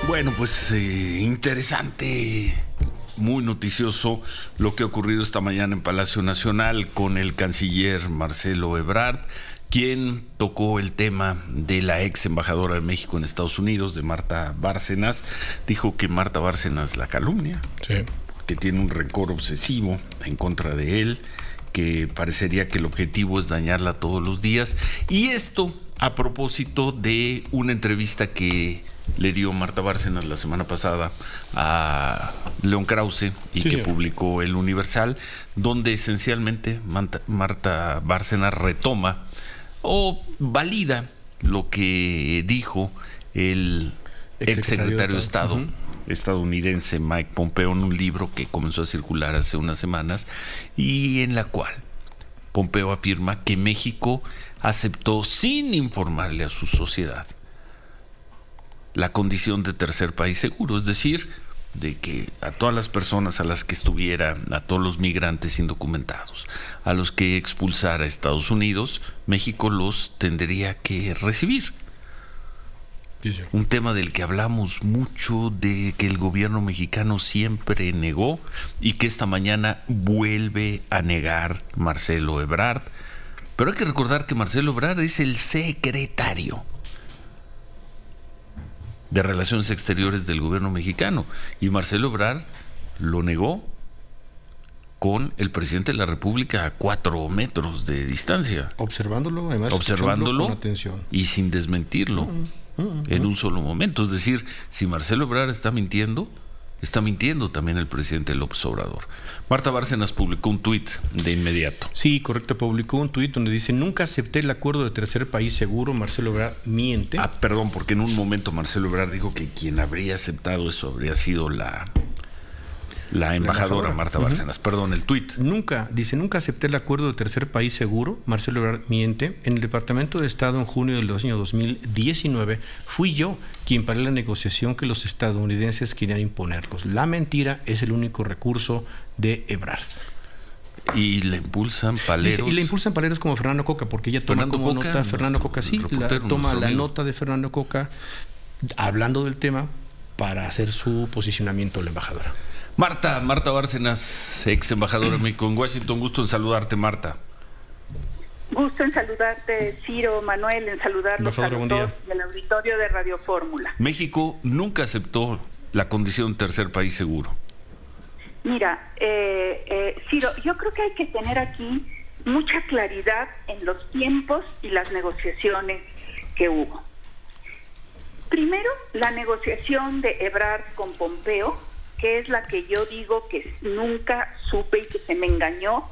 Bueno, pues interesante, muy noticioso lo que ha ocurrido esta mañana en Palacio Nacional con el canciller Marcelo Ebrard, quien tocó el tema de la ex embajadora de México en Estados Unidos, de Marta Bárcenas. Dijo que Marta Bárcenas la calumnia, sí, que tiene un rencor obsesivo en contra de él, que parecería que el objetivo es dañarla todos los días. Y esto a propósito de una entrevista que le dio Marta Bárcenas la semana pasada a León Krause y que publicó El Universal, donde esencialmente Marta Bárcenas retoma o valida lo que dijo el exsecretario de Estado estadounidense Mike Pompeo en un libro que comenzó a circular hace unas semanas y en la cual Pompeo afirma que México aceptó sin informarle a su sociedad la condición de tercer país seguro, es decir, de que a todas las personas a las que estuviera, a todos los migrantes indocumentados, a los que expulsara a Estados Unidos, México los tendría que recibir. Un tema del que hablamos mucho, de que el gobierno mexicano siempre negó y que esta mañana vuelve a negar Marcelo Ebrard. Pero hay que recordar que Marcelo Ebrard es el secretario de Relaciones Exteriores del gobierno mexicano y Marcelo Ebrard lo negó con el presidente de la República a 4 metros de distancia. Observándolo, además, observándolo con atención y sin desmentirlo en un solo momento. Es decir, si Marcelo Ebrard está mintiendo también el presidente López Obrador. Marta Bárcenas publicó un tuit de inmediato. Sí, correcto, publicó un tuit donde dice: nunca acepté el acuerdo de tercer país seguro, Marcelo Ebrard miente. Perdón, porque en un momento Marcelo Ebrard dijo que quien habría aceptado eso habría sido la embajadora Marta Bárcenas. Perdón, el tuit. Nunca acepté el acuerdo de tercer país seguro, Marcelo Ebrard miente. En el Departamento de Estado en junio del año 2019 fui yo quien paré la negociación que los estadounidenses querían imponerlos. La mentira es el único recurso de Ebrard. Y le impulsan paleros. Y le impulsan paleros como Fernando Coca, porque ella toma como nota, Fernando Coca, sí, toma la nota de Fernando Coca hablando del tema para hacer su posicionamiento de la embajadora. Marta Bárcenas, ex embajadora de México en Washington, gusto en saludarte, Marta. Gusto en saludarte, Ciro, Manuel, en saludarlos a los dos y al auditorio de Radio Fórmula. México nunca aceptó la condición tercer país seguro. Mira, Ciro, yo creo que hay que tener aquí mucha claridad en los tiempos y las negociaciones que hubo. Primero, la negociación de Ebrard con Pompeo, que es la que yo digo que nunca supe y que se me engañó,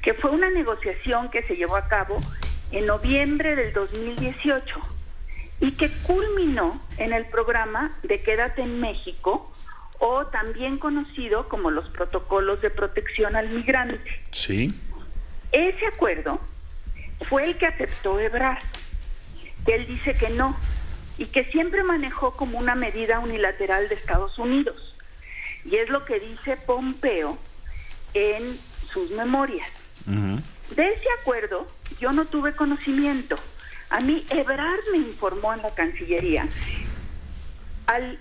que fue una negociación que se llevó a cabo en noviembre del 2018 y que culminó en el programa de Quédate en México, o también conocido como los protocolos de protección al migrante. Sí. Ese acuerdo fue el que aceptó Ebrard, que él dice que no, y que siempre manejó como una medida unilateral de Estados Unidos. Y es lo que dice Pompeo en sus memorias. De ese acuerdo yo no tuve conocimiento. A mí Ebrard me informó en la Cancillería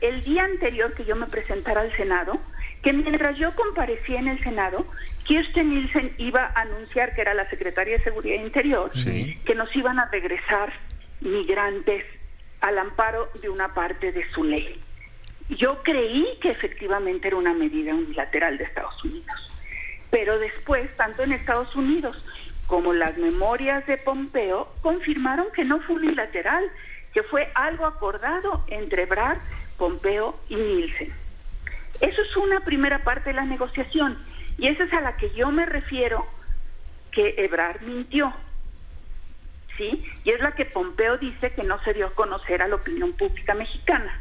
el día anterior que yo me presentara al Senado, que mientras yo comparecía en el Senado, Kirstjen Nielsen iba a anunciar, que era la Secretaria de Seguridad Interior, que nos iban a regresar migrantes al amparo de una parte de su ley. Yo creí que efectivamente era una medida unilateral de Estados Unidos, pero después, tanto en Estados Unidos como las memorias de Pompeo confirmaron que no fue unilateral, que fue algo acordado entre Ebrard, Pompeo y Nielsen. Eso es una primera parte de la negociación, y esa es a la que yo me refiero, que Ebrard mintió, ¿sí? Y es la que Pompeo dice que no se dio a conocer a la opinión pública mexicana.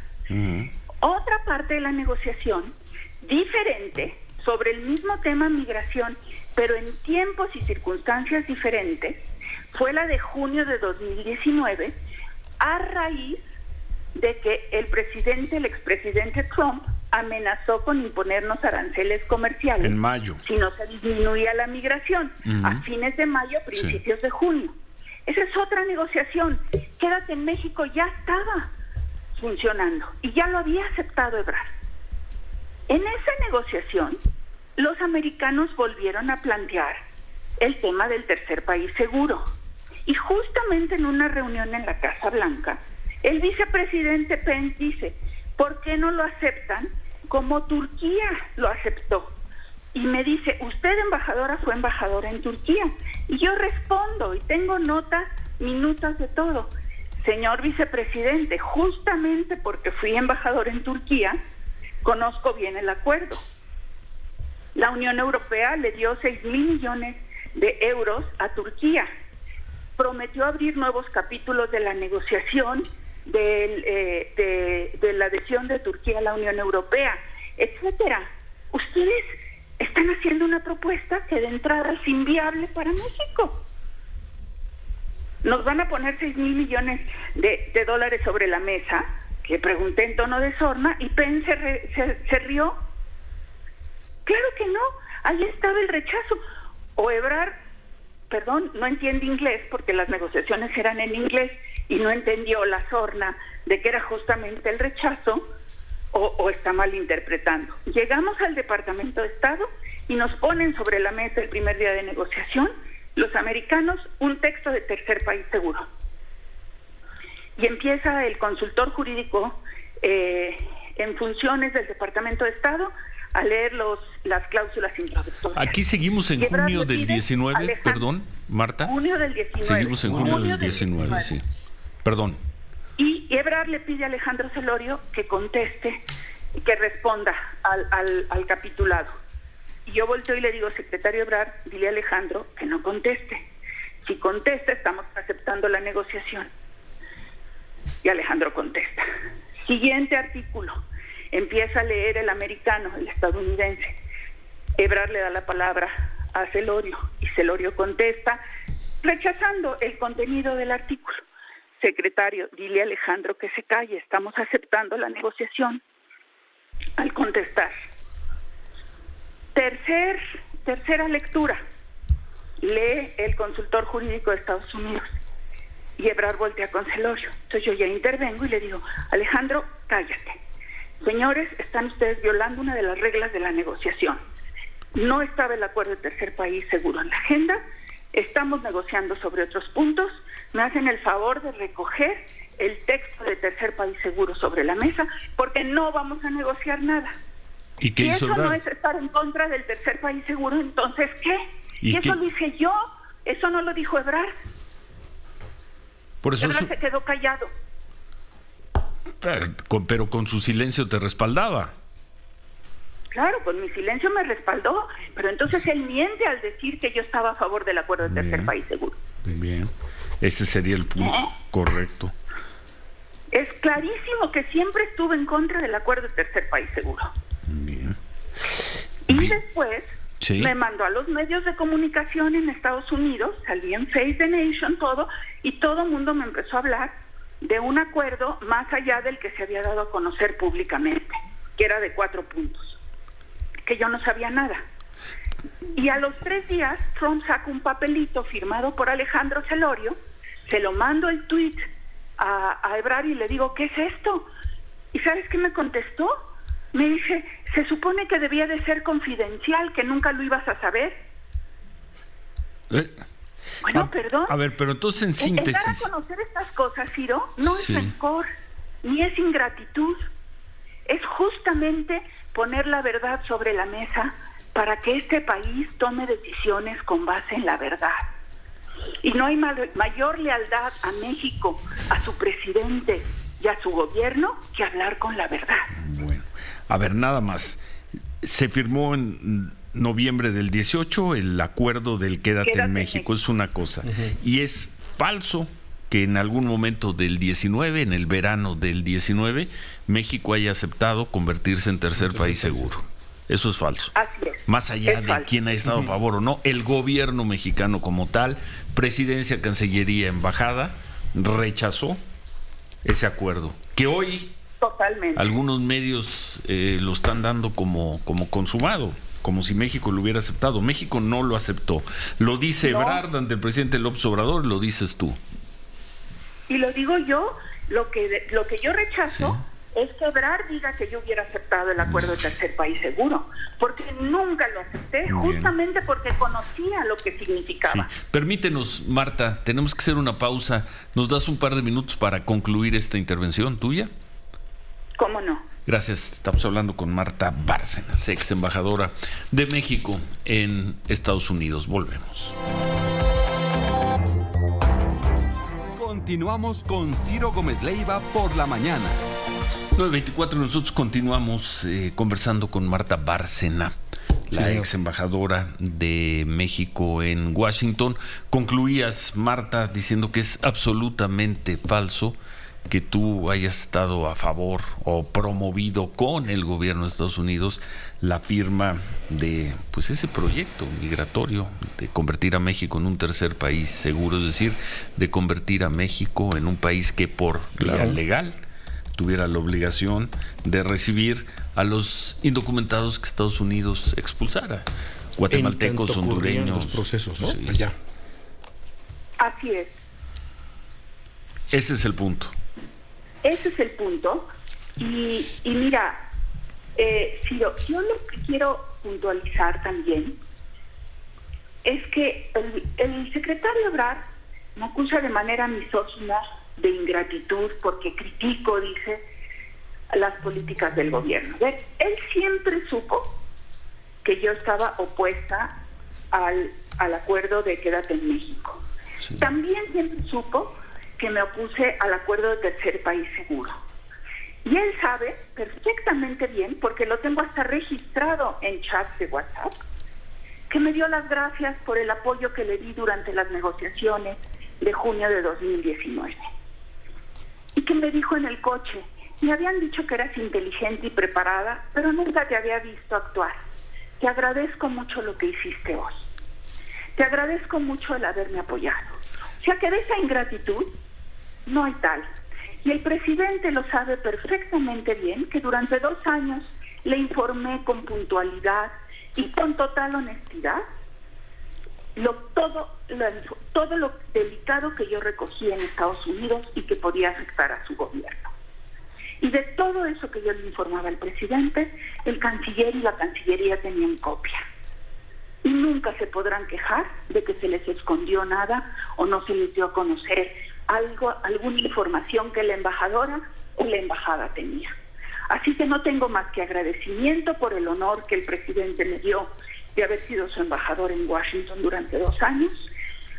Otra parte de la negociación, diferente, sobre el mismo tema migración, pero en tiempos y circunstancias diferentes, fue la de junio de 2019, a raíz de que el expresidente Trump amenazó con imponernos aranceles comerciales en mayo, si no se disminuía la migración, a fines de mayo, principios de junio. Esa es otra negociación. Quédate en México ya estaba funcionando y ya lo había aceptado Ebrard. En esa negociación, los americanos volvieron a plantear el tema del tercer país seguro. Y justamente en una reunión en la Casa Blanca, el vicepresidente Pence dice, ¿por qué no lo aceptan como Turquía lo aceptó? Y me dice, usted, embajadora, fue embajadora en Turquía. Y yo respondo, y tengo notas, minutas de todo. Señor vicepresidente, justamente porque fui embajador en Turquía, conozco bien el acuerdo. La Unión Europea le dio 6,000 millones de euros a Turquía. Prometió abrir nuevos capítulos de la negociación de la adhesión de Turquía a la Unión Europea, etcétera. Ustedes están haciendo una propuesta que de entrada es inviable para México. Nos van a poner 6,000 millones de dólares sobre la mesa, que pregunté en tono de sorna, y Pence se rió. Claro que no, ahí estaba el rechazo. O Ebrard, no entiende inglés porque las negociaciones eran en inglés y no entendió la sorna de que era justamente el rechazo, o está mal interpretando. Llegamos al Departamento de Estado y nos ponen sobre la mesa el primer día de negociación los americanos un texto de tercer país seguro. Y empieza el consultor jurídico en funciones del Departamento de Estado a leer las cláusulas introductorias. Aquí seguimos en junio del 19, perdón, Marta. Junio del 19. Seguimos en junio del 19, sí. Perdón. Y Ebrard le pide a Alejandro Celorio que conteste y que responda al capitulado. Y yo volteo y le digo, secretario Ebrard, dile a Alejandro que no conteste. Si contesta, estamos aceptando la negociación. Y Alejandro contesta. Siguiente artículo. Empieza a leer el americano, el estadounidense. Ebrard le da la palabra a Celorio y Celorio contesta rechazando el contenido del artículo. Secretario, dile a Alejandro que se calle, estamos aceptando la negociación. Al contestar. Tercera lectura. Lee el consultor jurídico de Estados Unidos. Y Ebrard voltea con Celorio. Entonces yo ya intervengo y le digo, Alejandro, cállate. Señores, están ustedes violando una de las reglas de la negociación. No estaba el acuerdo de tercer país seguro en la agenda. Estamos negociando sobre otros puntos. Me hacen el favor de recoger el texto de tercer país seguro sobre la mesa, porque no vamos a negociar nada. ¿Y qué si hizo eso Ebrard? No es estar en contra del tercer país seguro, entonces ¿qué? ¿Y eso qué? lo dije yo, eso no lo dijo Ebrard. Por eso Ebrard se quedó callado. Pero con su silencio te respaldaba. Claro, con mi silencio me respaldó, pero entonces él miente al decir que yo estaba a favor del acuerdo de tercer país seguro. Bien, ese sería el punto correcto. Es clarísimo que siempre estuve en contra del acuerdo de tercer país seguro. Bien. Y Bien. después Sí. me mandó a los medios de comunicación en Estados Unidos, salí en Face the Nation, todo, y todo el mundo me empezó a hablar de un acuerdo más allá del que se había dado a conocer públicamente, que era de 4 puntos, que yo no sabía nada. Y a los 3 días, Trump saca un papelito firmado por Alejandro Celorio, se lo mando el tweet a Ebrard y le digo, ¿qué es esto? ¿Y sabes qué me contestó? Me dice, se supone que debía de ser confidencial, que nunca lo ibas a saber. Bueno, perdón. A ver, pero entonces en El dar a síntesis. conocer estas cosas, Ciro, no Sí. es rencor, ni es ingratitud. Es justamente poner la verdad sobre la mesa para que este país tome decisiones con base en la verdad. Y no hay mayor lealtad a México, a su presidente y a su gobierno que hablar con la verdad. Bueno, a ver, nada más. Se firmó en noviembre del 18 el acuerdo del Quédate en México, es una cosa. Y es falso que en algún momento del 19, en el verano del 19, México haya aceptado convertirse en tercer país seguro. Eso es falso. Así es. Más allá Es de falso. quién ha estado a favor o no, el gobierno mexicano como tal, presidencia, cancillería, embajada, rechazó ese acuerdo. Que hoy Totalmente. algunos medios lo están dando como consumado, como si México lo hubiera aceptado. México no lo aceptó. Lo dice No. Ebrard ante el presidente López Obrador, lo dices tú. Y lo digo yo, Lo que yo rechazo es que Ebrard diga que yo hubiera aceptado el acuerdo de tercer país seguro, porque nunca lo acepté, justamente porque conocía lo que significaba. Sí. Permítenos, Marta, tenemos que hacer una pausa. ¿Nos das un par de minutos para concluir esta intervención tuya? ¿Cómo no? Gracias. Estamos hablando con Marta Bárcenas, ex embajadora de México en Estados Unidos. Volvemos. Continuamos con Ciro Gómez Leiva por la mañana. 9:24, nosotros continuamos conversando con Marta Bárcena, la ex embajadora de México en Washington. Concluías, Marta, diciendo que es absolutamente falso que tú hayas estado a favor o promovido con el gobierno de Estados Unidos la firma de pues ese proyecto migratorio de convertir a México en un tercer país seguro, es decir, de convertir a México en un país que por vía legal tuviera la obligación de recibir a los indocumentados que Estados Unidos expulsara, guatemaltecos, hondureños. Los procesos, ¿no? Sí, allá. Así es. Ese es el punto. Ese es el punto. Y mira, Ciro, yo lo que quiero puntualizar también es que el secretario Ebrard me acusa de manera misógina de ingratitud porque critico, dice, las políticas del gobierno. Él siempre supo que yo estaba opuesta al acuerdo de Quédate en México. Sí. También siempre supo que me opuse al acuerdo de tercer país seguro. Y él sabe perfectamente bien, porque lo tengo hasta registrado en chats de WhatsApp, que me dio las gracias por el apoyo que le di durante las negociaciones de junio de 2019. Y que me dijo en el coche, me habían dicho que eras inteligente y preparada, pero nunca te había visto actuar. Te agradezco mucho lo que hiciste hoy. Te agradezco mucho el haberme apoyado. O sea que de esa ingratitud no hay tal. Y el presidente lo sabe perfectamente bien, que durante 2 años le informé con puntualidad y con total honestidad todo lo delicado que yo recogí en Estados Unidos y que podía afectar a su gobierno. Y de todo eso que yo le informaba al presidente, el canciller y la cancillería tenían copia. Y nunca se podrán quejar de que se les escondió nada o no se les dio a conocer alguna información que la embajadora o la embajada tenía. Así que no tengo más que agradecimiento por el honor que el presidente me dio de haber sido su embajador en Washington durante 2 años.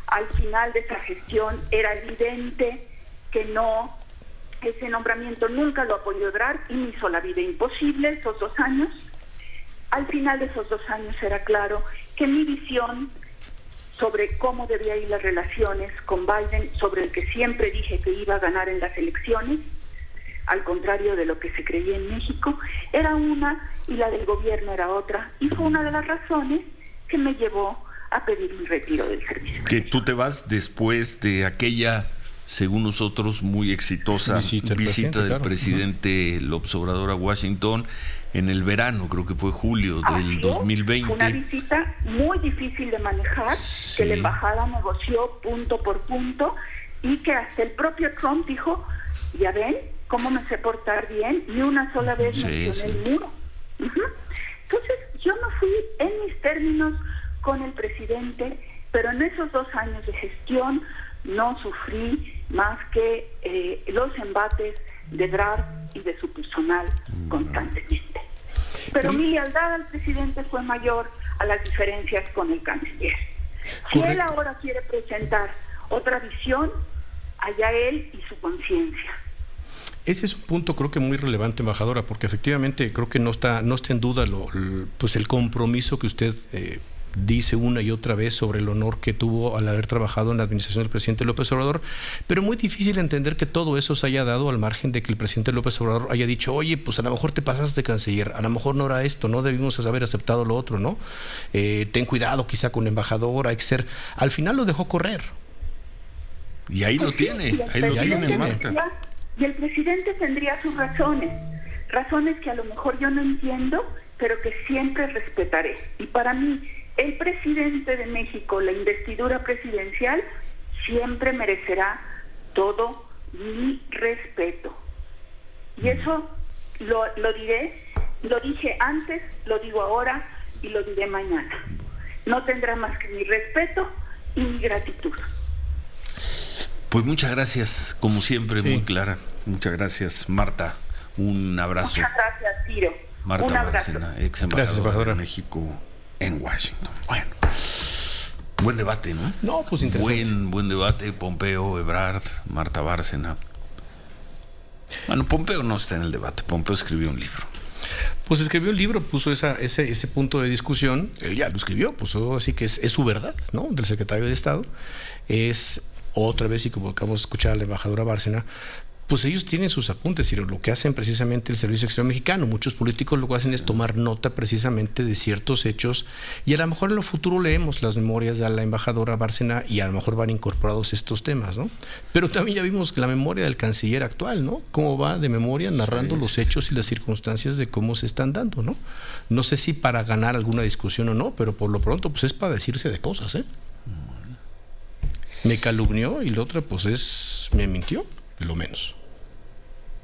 Al final de esa gestión era evidente que ese nombramiento nunca lo apoyó Ebrard y me hizo la vida imposible esos 2 años. Al final de esos 2 años era claro que mi visión sobre cómo debía ir las relaciones con Biden, sobre el que siempre dije que iba a ganar en las elecciones, al contrario de lo que se creía en México, era una y la del gobierno era otra, y fue una de las razones que me llevó a pedir mi retiro del servicio. Que tú te vas después de aquella, según nosotros, muy exitosa visita del presidente López Obrador a Washington en el verano, creo que fue julio del 2020. Fue una visita muy difícil de manejar, que la embajada negoció punto por punto y que hasta el propio Trump dijo, ya ven cómo me sé portar bien, ni una sola vez mencioné el muro. Entonces yo no fui en mis términos con el presidente, pero en esos 2 años de gestión no sufrí más que los embates de Ebrard y de su personal constantemente. Pero mi lealtad al presidente fue mayor a las diferencias con el canciller. Si él ahora quiere presentar otra visión, allá él y su conciencia. Ese es un punto creo que muy relevante, embajadora, porque efectivamente creo que no está en duda pues el compromiso que usted dice una y otra vez sobre el honor que tuvo al haber trabajado en la administración del presidente López Obrador, pero muy difícil entender que todo eso se haya dado al margen de que el presidente López Obrador haya dicho, oye, pues a lo mejor te pasaste de canciller, a lo mejor no era esto, no debimos haber aceptado lo otro, ¿no? Ten cuidado quizá con la embajadora, hay que ser... Al final lo dejó correr. Y ahí lo tiene, Marta. Y el presidente tendría sus razones que a lo mejor yo no entiendo, pero que siempre respetaré. Y para mí, el presidente de México, la investidura presidencial, siempre merecerá todo mi respeto. Y eso lo dije antes, lo digo ahora y lo diré mañana. No tendrá más que mi respeto y mi gratitud. Pues muchas gracias, como siempre, muy clara. Muchas gracias, Marta. Un abrazo. Muchas gracias, Ciro. Marta Un abrazo. Bárcena, ex embajadora de México en Washington. Bueno, buen debate, ¿no? No, pues interesante. Buen debate, Pompeo, Ebrard, Marta Bárcena. Bueno, Pompeo no está en el debate, Pompeo escribió un libro. Pues escribió un libro, puso ese punto de discusión, él ya lo escribió, puso así que es su verdad, ¿no? Del secretario de Estado. Es otra vez, y como acabamos de escuchar a la embajadora Bárcena, pues ellos tienen sus apuntes, y lo que hacen precisamente el Servicio Exterior Mexicano, muchos políticos lo que hacen es tomar nota precisamente de ciertos hechos, y a lo mejor en lo futuro leemos las memorias de la embajadora Bárcena y a lo mejor van incorporados estos temas, ¿no? Pero también ya vimos la memoria del canciller actual, ¿no? Cómo va de memoria narrando los hechos y las circunstancias de cómo se están dando, ¿no? No sé si para ganar alguna discusión o no, pero por lo pronto pues es para decirse de cosas, ¿eh? Me calumnió y la otra pues me mintió, lo menos.